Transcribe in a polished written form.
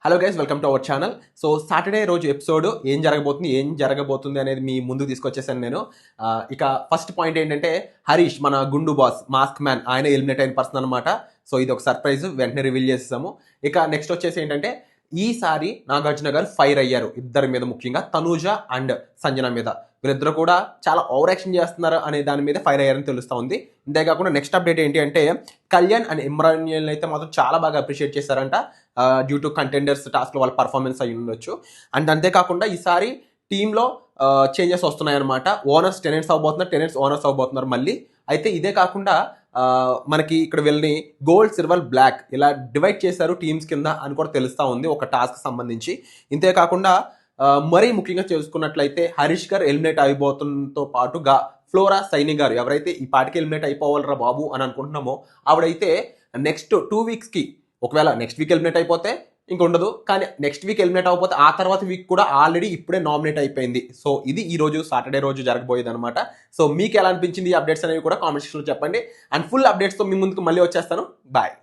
Hello guys, welcome to our channel. So Saturday రోజు episode ఏం జరగబోతుంది అనేది మీ ముందుకు తీసుకొచ్చేసాను నేను. ఇక ఫస్ట్ పాయింట్ ఏంటంటే, హరీష్ మన గుండు బాస్ మాస్క్ మ్యాన్ ఆయన ఎలిమినేట్ అయిన పర్సన్ అనమాట. సో ఇది ఒక సర్ప్రైజ్, వెంటనే రివీల్ చేసేసాము. ఇక నెక్స్ట్ వచ్చేసి ఏంటంటే, ఈసారి నాగార్జున గారు ఫైర్ అయ్యారు ఇద్దరి మీద, ముఖ్యంగా తనూజ అండ్ సంజన మీద. వీళ్ళిద్దరు కూడా చాలా ఓవర్ యాక్షన్ చేస్తున్నారు అనే దాని మీద ఫైర్ అయ్యారని తెలుస్తూ ఉంది. ఇంతేకాకుండా నెక్స్ట్ అప్డేట్ ఏంటి అంటే, కళ్యాణ్ అండ్ ఇమ్రాన్యల్ అయితే మాత్రం చాలా బాగా అప్రిషియేట్ చేశారంట, డ్యూ టు కంటెండర్స్ టాస్క్లో వాళ్ళ పర్ఫార్మెన్స్ అయి ఉండొచ్చు. అండ్ అంతేకాకుండా ఈసారి టీంలో చేంజెస్ వస్తున్నాయన్నమాట. ఓనర్స్ టెనెంట్స్ అవ్వబోతున్నారు, టెనెంట్స్ ఓనర్స్ అవ్వబోతున్నారు మళ్ళీ. అయితే ఇదే కాకుండా మనకి ఇక్కడ వీళ్ళని గోల్డ్, సిల్వర్, బ్లాక్ ఇలా డివైడ్ చేశారు టీమ్స్ కింద అని కూడా తెలుస్తూ ఉంది ఒక టాస్క్ సంబంధించి. ఇంతేకాకుండా మరీ ముఖ్యంగా చేసుకున్నట్లయితే హరీష్ గారు ఎలిమినేట్ అయిపోతుంతో పాటుగా ఫ్లోరా సైని గారు, ఎవరైతే ఈ పాటికి ఎలిమినేట్ అయిపోవాలరా బాబు అని అనుకుంటున్నామో ఆవిడైతే నెక్స్ట్ 2 వీక్స్కి, ఒకవేళ నెక్స్ట్ వీక్ ఎలిమినేట్ అయిపోతే ఇంక ఉండదు, కానీ నెక్స్ట్ వీక్ ఎలిమినేట్ అయిపోతే ఆ తర్వాత వీక్ కూడా ఆల్రెడీ ఇప్పుడే నామినేట్ అయిపోయింది. సో ఇది ఈ రోజు సాటర్డే రోజు జరగబోయేది అనమాట. సో మీకు ఎలా అనిపించింది ఈ అప్డేట్స్ అనేవి కూడా కామెంట్ సెక్షన్లో చెప్పండి. అండ్ ఫుల్ అప్డేట్స్తో మీ ముందుకు మళ్ళీ వచ్చేస్తాను. బాయ్.